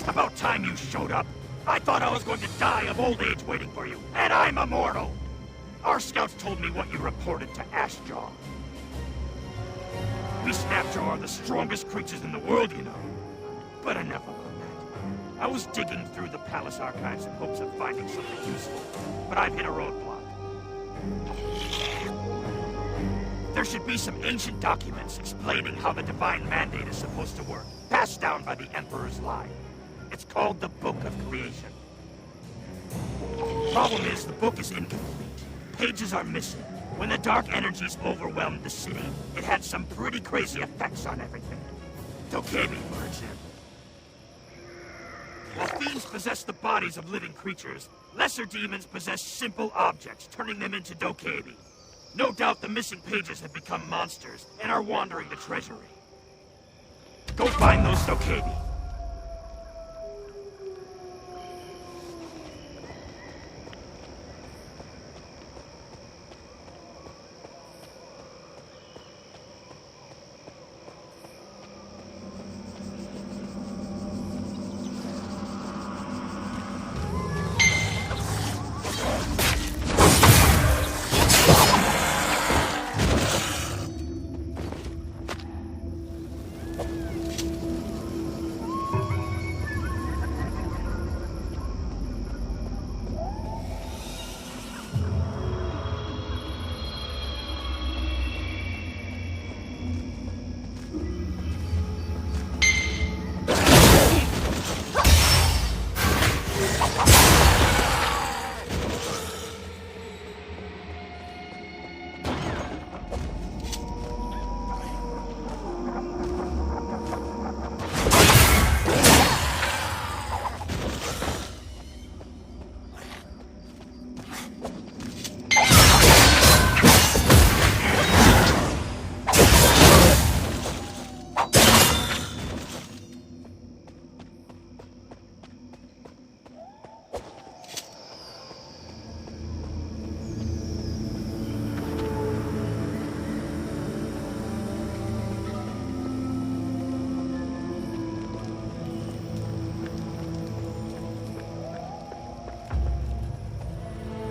About time you showed up. I thought I was going to die of old age waiting for you, and I'm immortal! Our scouts told me what you reported to Ashjaw. We Snapjaw are the strongest creatures in the world, you know. But enough about that. I was digging through the palace archives in hopes of finding something useful, but I've hit a roadblock. There should be some ancient documents explaining how the Divine Mandate is supposed to work, passed down by the Emperor's line. It's called the Book of Creation. Problem is, the book is incomplete. Pages are missing. When the dark energies overwhelmed the city, it had some pretty crazy effects on everything. Dokebi, for example. While fiends possess the bodies of living creatures, lesser demons possess simple objects, turning them into Dokebi. No doubt the missing pages have become monsters and are wandering the treasury. Go find those Dokebi.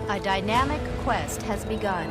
A dynamic quest has begun.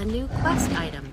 a new quest item.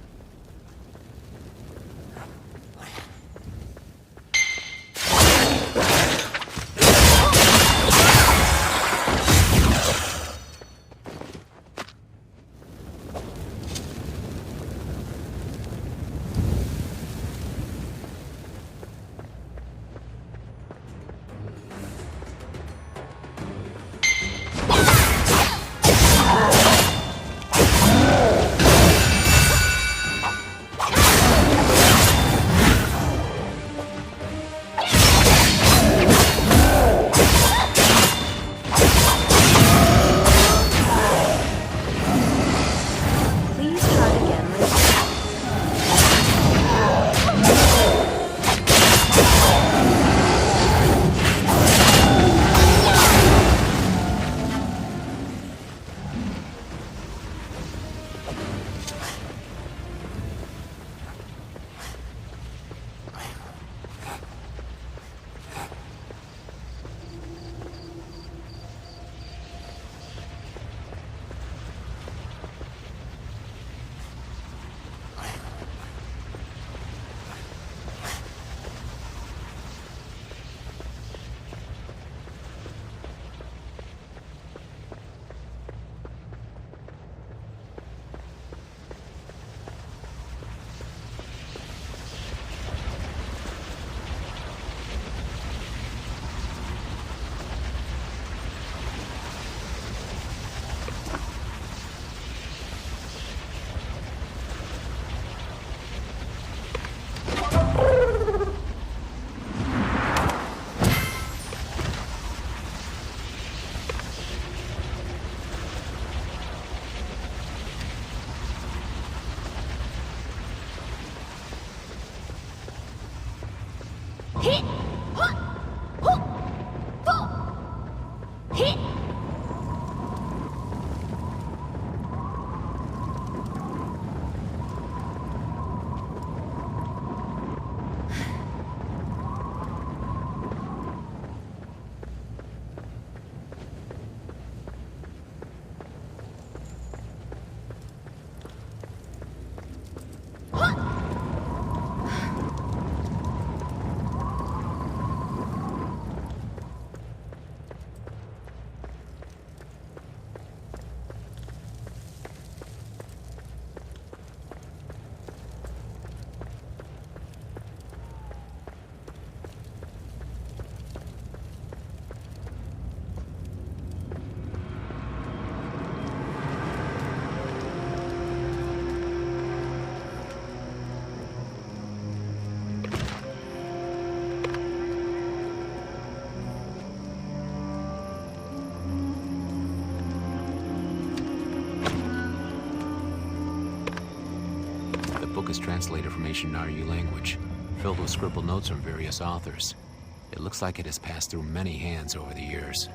Is translated from ancient Naryu language, filled with scribbled notes from various authors. It looks like it has passed through many hands over the years.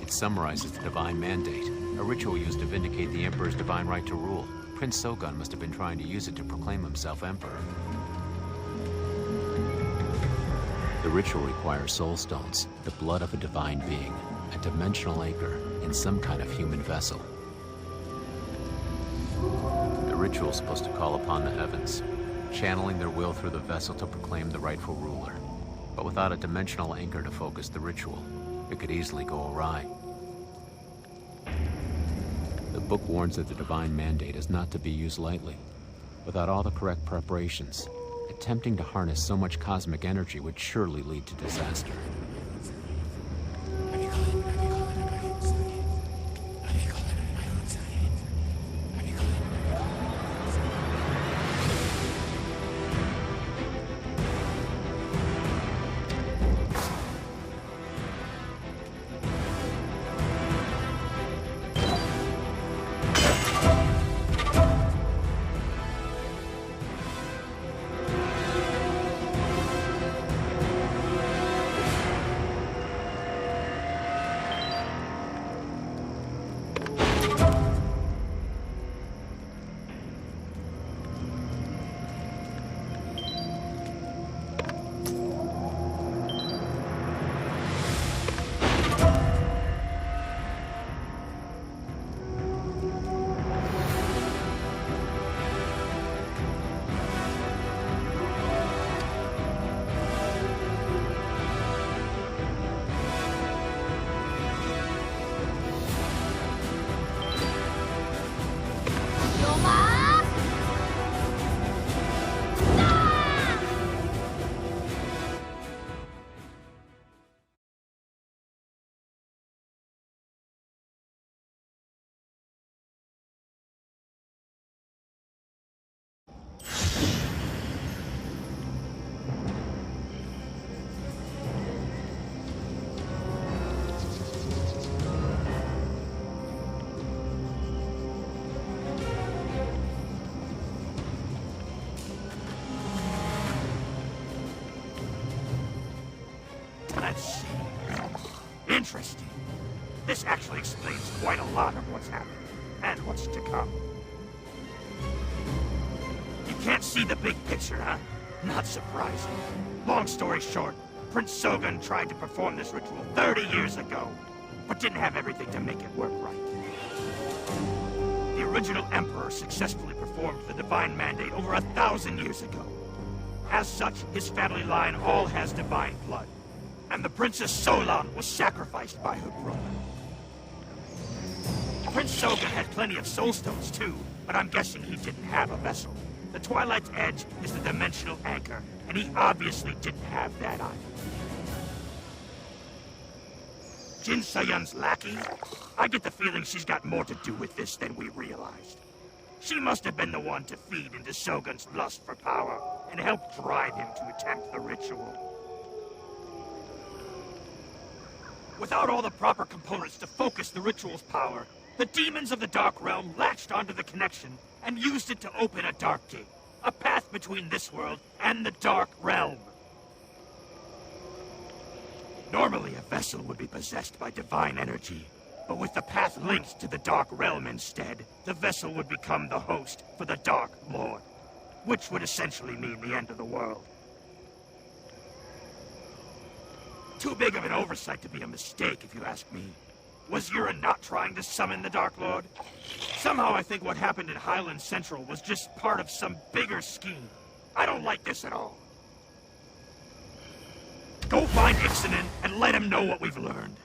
It summarizes the divine mandate, a ritual used to vindicate the Emperor's divine right to rule. Prince Sogun must have been trying to use it to proclaim himself Emperor. The ritual requires soul stones, the blood of a divine being, a dimensional anchor, in some kind of human vessel. The ritual is supposed to call upon the heavens, channeling their will through the vessel to proclaim the rightful ruler. But without a dimensional anchor to focus the ritual, it could easily go awry. The book warns that the divine mandate is not to be used lightly. Without all the correct preparations, attempting to harness so much cosmic energy would surely lead to disaster. Interesting. This actually explains quite a lot of what's happened, and what's to come. You can't see the big picture, huh? Not surprising. Long story short, Prince Sogun tried to perform this ritual 30 years ago, but didn't have everything to make it work right. The original Emperor successfully performed the divine mandate over 1,000 years ago. As such, his family line all has divine blood, and the Princess Solon was sacrificed by her brother. Prince Sogun had plenty of soul stones too, but I'm guessing he didn't have a vessel. The Twilight's Edge is the dimensional anchor, and he obviously didn't have that either. Jin Sayun's lackey? I get the feeling she's got more to do with this than we realized. She must have been the one to feed into Shogun's lust for power and help drive him to attempt the ritual. Without all the proper components to focus the ritual's power, the demons of the Dark Realm latched onto the connection and used it to open a dark gate, a path between this world and the Dark Realm. Normally, a vessel would be possessed by divine energy, but with the path linked to the Dark Realm instead, the vessel would become the host for the Dark Lord, which would essentially mean the end of the world. Too big of an oversight to be a mistake, if you ask me. Was Yurin not trying to summon the Dark Lord? Somehow I think what happened in Highland Central was just part of some bigger scheme. I don't like this at all. Go find Ixanin and let him know what we've learned.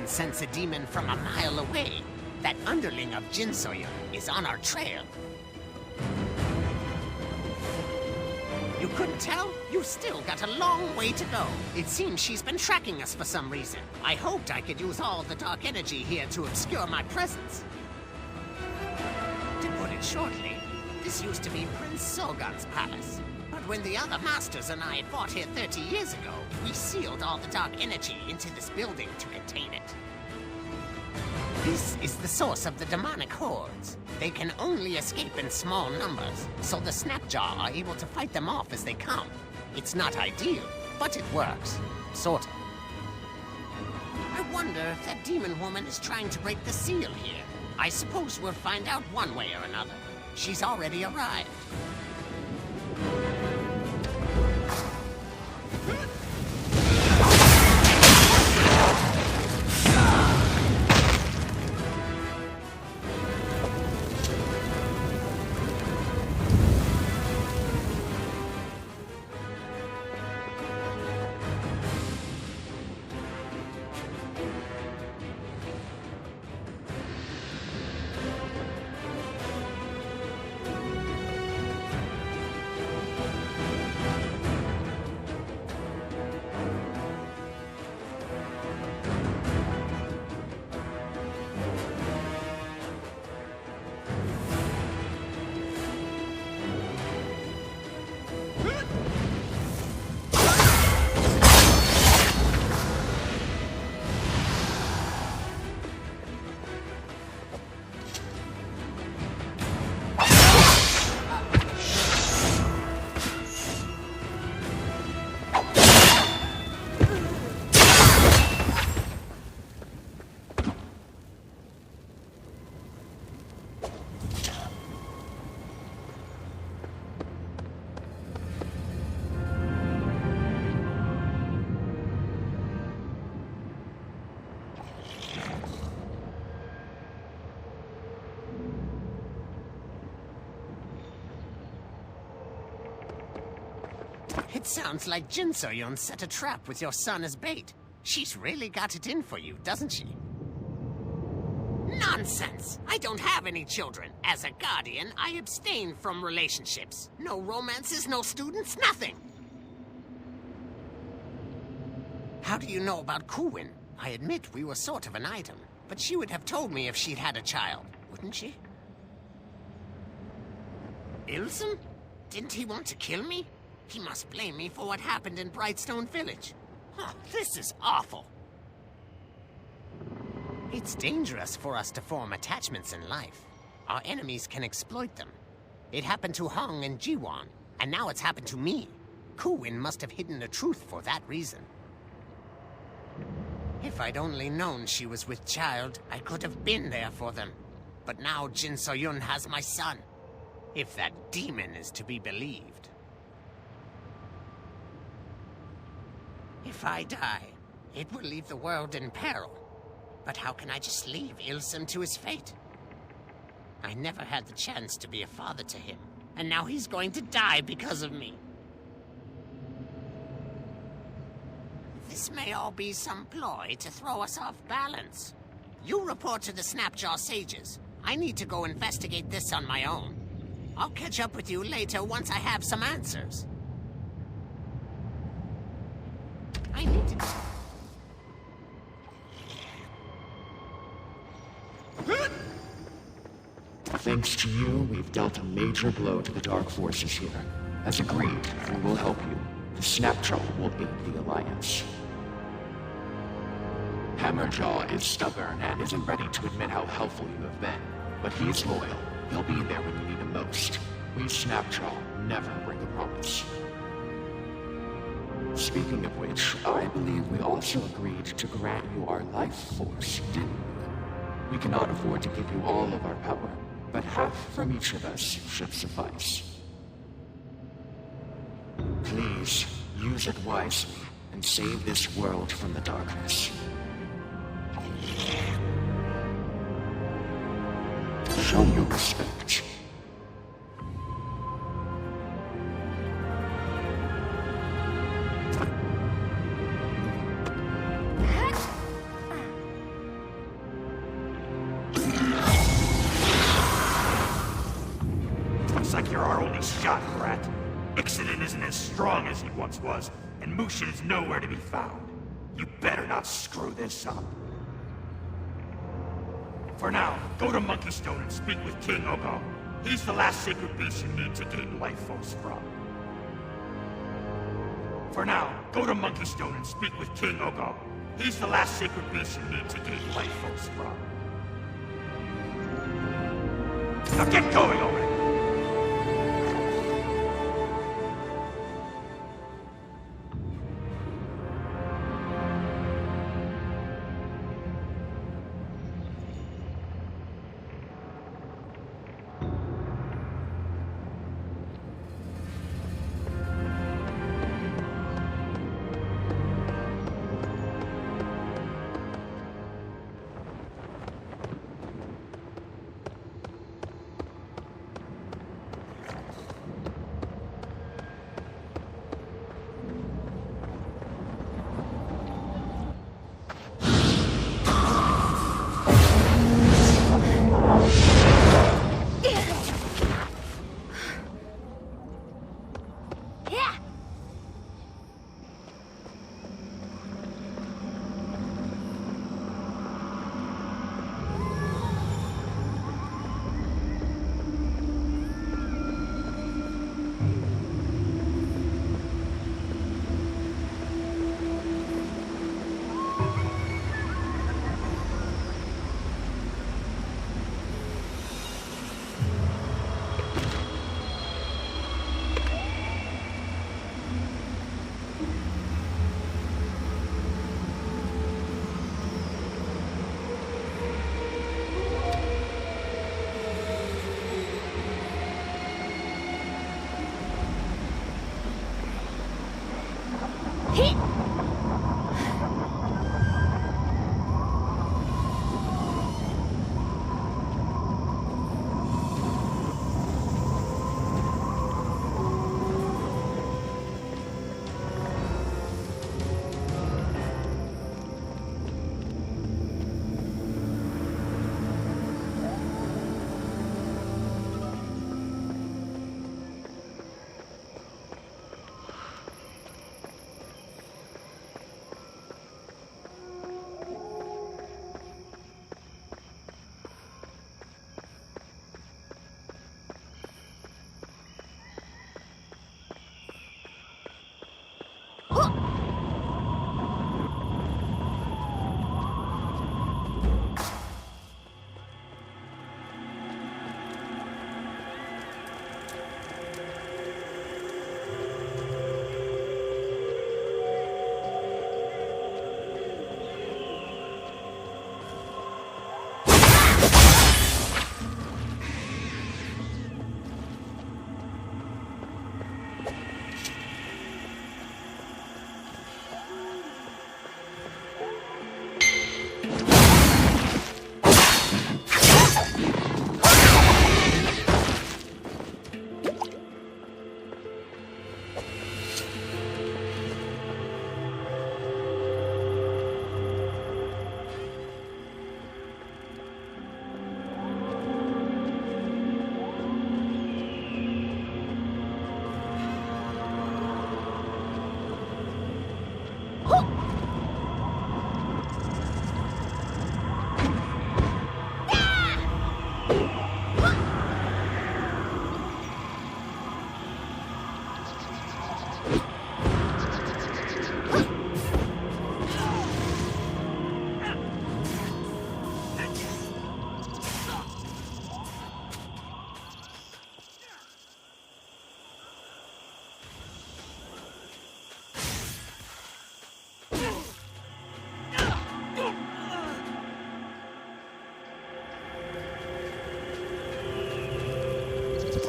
Sense a demon from a mile away. That underling of Jin Soyun is on our trail. You couldn't tell? You've still got a long way to go. It seems she's been tracking us for some reason. I hoped I could use all the dark energy here to obscure my presence. To put it shortly, this used to be Prince Sogun's palace. But when the other masters and I fought here 30 years ago, we sealed all the dark energy into this building to contain it. This is the source of the demonic hordes. They can only escape in small numbers, so the Snapjaw are able to fight them off as they come. It's not ideal, but it works. Sort of. I wonder wonder if that demon woman is trying to break the seal here. I suppose we'll find out one way or another. She's already arrived. It sounds like Jin So-yun set a trap with your son as bait. She's really got it in for you, doesn't she? Nonsense! I don't have any children. As a guardian, I abstain from relationships. No romances, no students, nothing! How do you know about Kuwin? I admit we were sort of an item, but she would have told me if she'd had a child, wouldn't she? Ilsum? Didn't he want to kill me? He must blame me for what happened in Brightstone Village. Huh, this is awful. It's dangerous for us to form attachments in life. Our enemies can exploit them. It happened to Hong and Jiwon, and now it's happened to me. Kuwin must have hidden the truth for that reason. If I'd only known she was with child, I could have been there for them. But now Jin So-yun has my son. If that demon is to be believed. If I die, it will leave the world in peril. But how can I just leave Ilsum to his fate? I never had the chance to be a father to him, and now he's going to die because of me. This may all be some ploy to throw us off balance. You report to the Snapjaw Sages. I need to go investigate this on my own. I'll catch up with you later once I have some answers. I need to... Thanks to you, we've dealt a major blow to the Dark Forces here. As agreed, we will help you. The Snapjaw will aid the Alliance. Hammerjaw is stubborn and isn't ready to admit how helpful you have been. But he's loyal. He'll be there when you need him most. We Snapjaw never break a promise. Speaking of which, I believe we also agreed to grant you our life force, didn't we? We cannot afford to give you all of our power, but half from each of us should suffice. Please, use it wisely and save this world from the darkness. Show your respect. Looks like you're our only shot, Brat. Ixalan isn't as strong as he once was, and Mushin is nowhere to be found. You better not screw this up. For now, go to Monkey Stone and speak with King Ogo. He's the last sacred beast you need to gain life force from. For now, go to Monkey Stone and speak with King Ogo. He's the last sacred beast you need to gain life force from. Now get going already!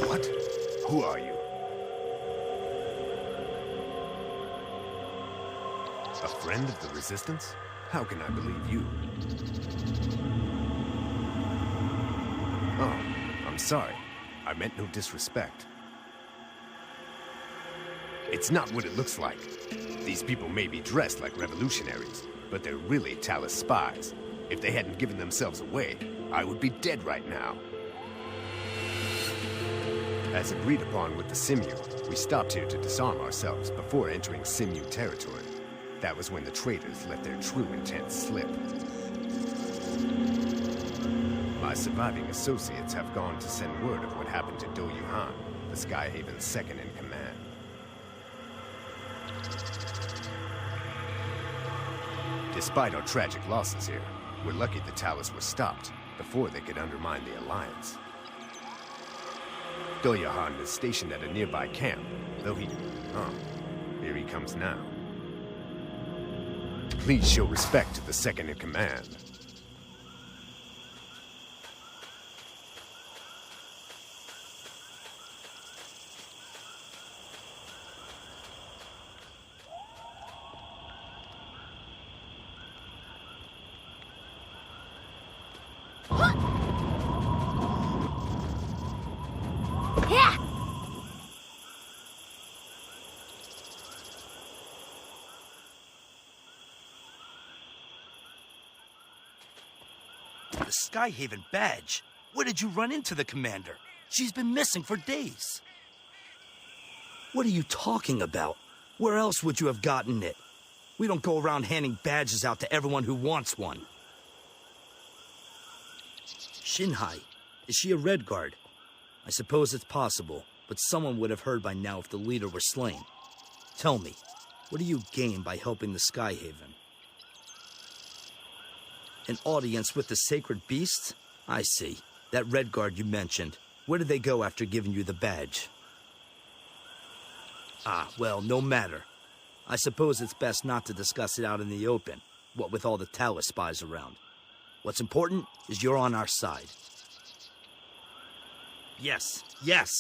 What? Who are you? A friend of the Resistance? How can I believe you? Oh, I'm sorry. I meant no disrespect. It's not what it looks like. These people may be dressed like revolutionaries, but they're really Talus spies. If they hadn't given themselves away, I would be dead right now. As agreed upon with the Simu, we stopped here to disarm ourselves before entering Simu territory. That was when the traitors let their true intent slip. My surviving associates have gone to send word of what happened to Do Yuhan, the Skyhaven's second in command. Despite our tragic losses here, we're lucky the Talus were stopped before they could undermine the Alliance. Do Yuhan is stationed at a nearby camp, though he... Oh, here he comes now. Please show respect to the second in command. The Skyhaven badge? Where did you run into the commander? She's been missing for days. What are you talking about? Where else would you have gotten it? We don't go around handing badges out to everyone who wants one. Shinhai, is she a Red Guard? I suppose it's possible, but someone would have heard by now if the leader were slain. Tell me, what do you gain by helping the Skyhaven? An audience with the sacred beasts? I see. That Red Guard you mentioned. Where did they go after giving you the badge? Ah, well, no matter. I suppose it's best not to discuss it out in the open, what with all the Talus spies around. What's important is you're on our side. Yes, yes!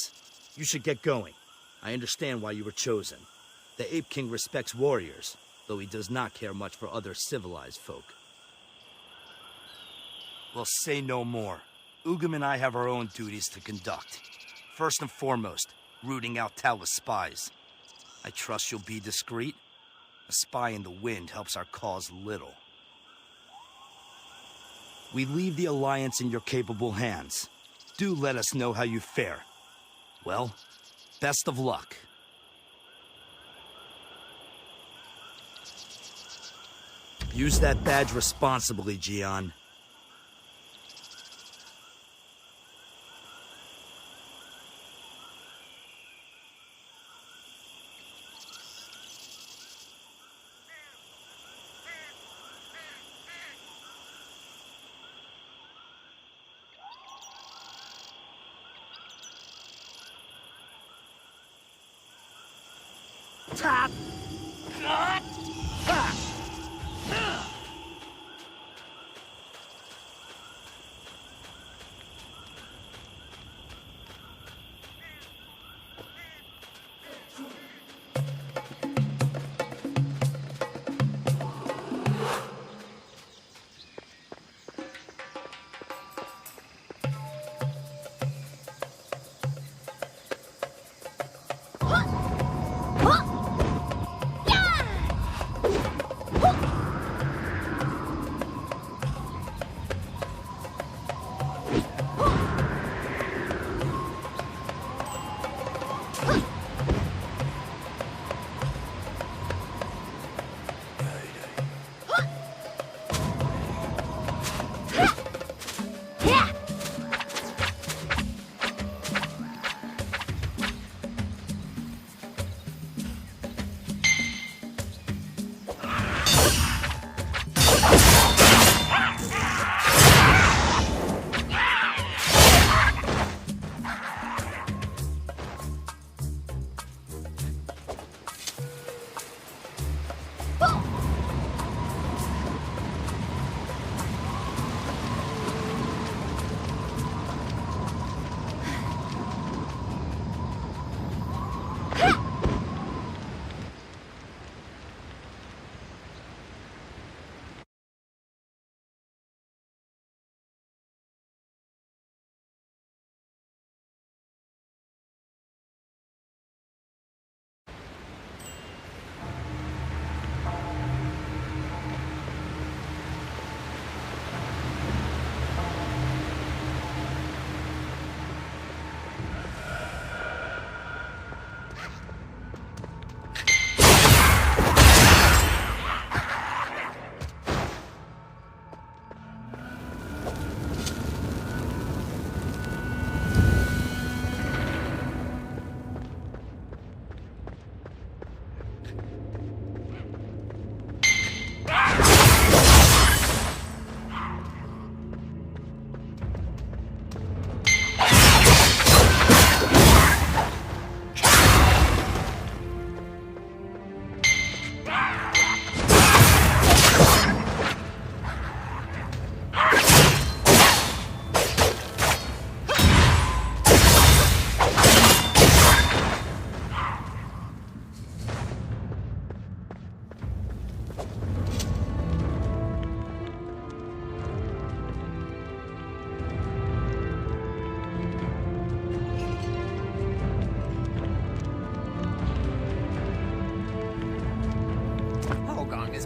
You should get going. I understand why you were chosen. The Ape King respects warriors, though he does not care much for other civilized folk. Well, say no more. Ugam and I have our own duties to conduct. First and foremost, rooting out Talus spies. I trust you'll be discreet. A spy in the wind helps our cause little. We leave the Alliance in your capable hands. Do let us know how you fare. Well, best of luck. Use that badge responsibly, Gian. Top! Cut!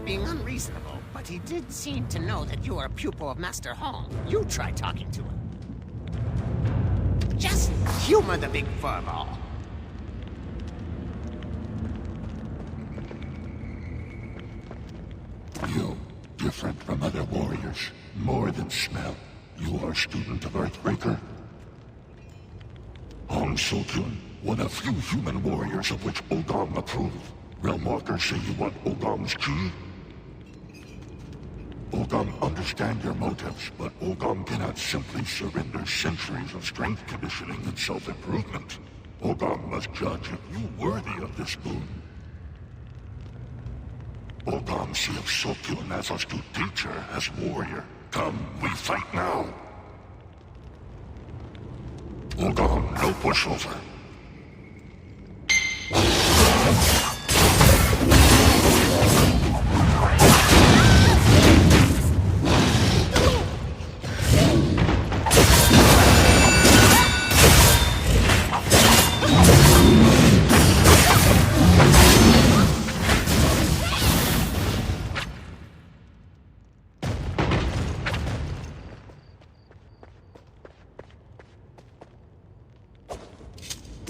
being unreasonable, but he did seem to know that you are a pupil of Master Hong. You try talking to him. Just humor the big furball. You, different from other warriors, more than smell. You are a student of Earthbreaker? Hong So-kyun, one of few human warriors of which Ogong approve. Realmwalkers say you want Ogong's key? Ogong understand your motives, but Ogong cannot simply surrender centuries of strength conditioning and self-improvement. Ogong must judge if you worthy of this boon. Ogong sees So-kyun as astute teacher, as warrior. Come, we fight now. Ogong, no pushover.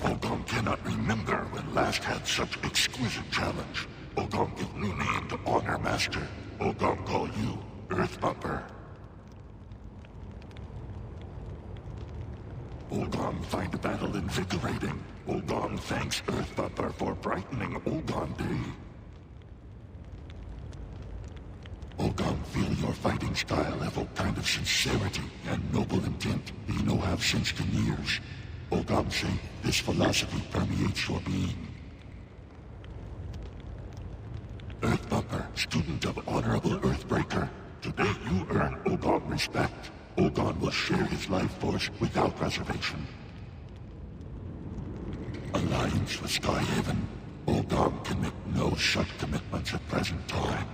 Ogong cannot remember when last had such exquisite challenge. Ogong give new name to Honor Master. Ogong call you Earth Bumper. Ogong find battle invigorating. Ogong thanks Earth Bumper for brightening Ogong Day. Ogong feel your fighting style evoke kind of sincerity and noble intent he no have since the years. Ogong say this philosophy permeates your being. Earth Bumper, student of Honorable Earthbreaker. Today you earn Ogong respect. Ogong will share his life force without reservation. Alliance with Skyhaven. Ogong can make no such commitments at present time.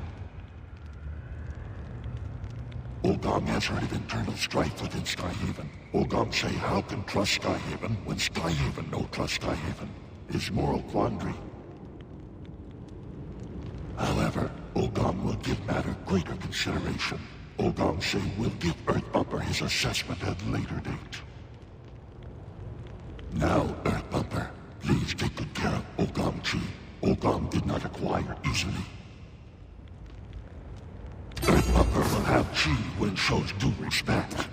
Ogong has heard of internal strife within Skyhaven. Ogong say how can trust Skyhaven when Skyhaven no trust Skyhaven? His moral quandary. However, Ogong will give matter greater consideration. Ogong say will give Earth Bumper his assessment at later date. Now, Earth Bumper, please take good care of Ogong Chi. Ogong did not acquire easily. Earth Bumper will have Chi when shows due respect.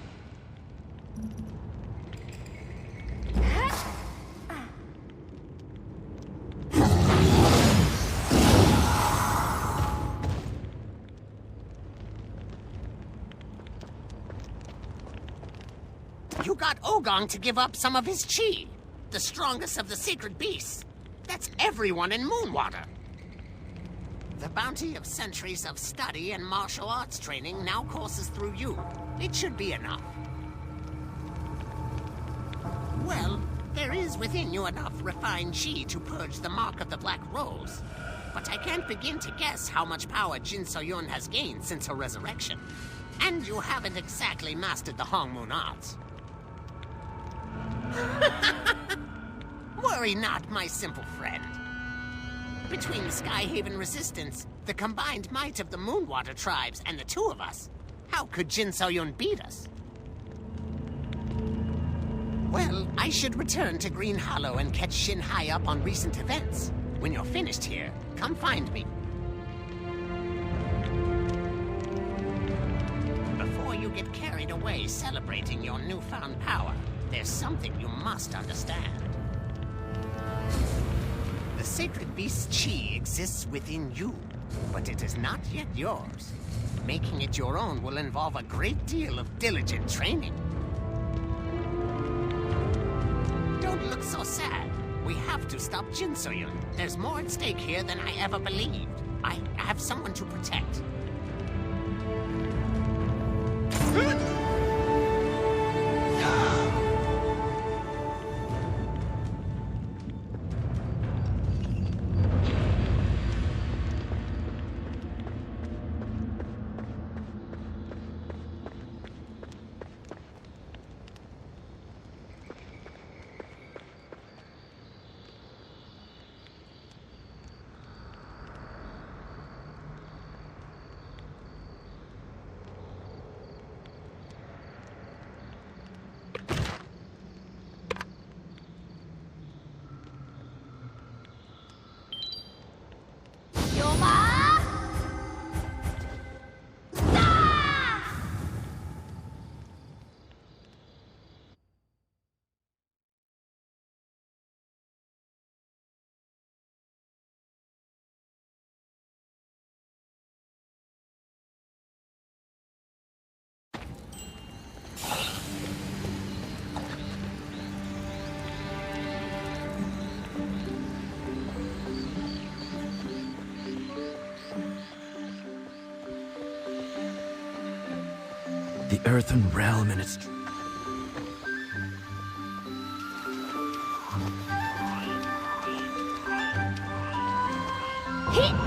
You got Ogong to give up some of his chi. The strongest of the sacred beasts. That's everyone in Moonwater. The bounty of centuries of study and martial arts training now courses through you. It should be enough. Well, there is within you enough refined chi to purge the mark of the Black Rose. But I can't begin to guess how much power Jin So-yun has gained since her resurrection. And you haven't exactly mastered the Hong Moon arts. Worry not, my simple friend. Between the Skyhaven resistance, the combined might of the Moonwater tribes, and the two of us, how could Jin So-yun beat us? Well, I should return to Green Hollow and catch Shin Hai up on recent events. When you're finished here, come find me. Before you get carried away celebrating your newfound power, there's something you must understand. The sacred beast's chi exists within you, but it is not yet yours. Making it your own will involve a great deal of diligent training. Don't look so sad. We have to stop Jin So-yun. There's more at stake here than I ever believed. I have someone to protect. The Earthen Realm and its... Hit!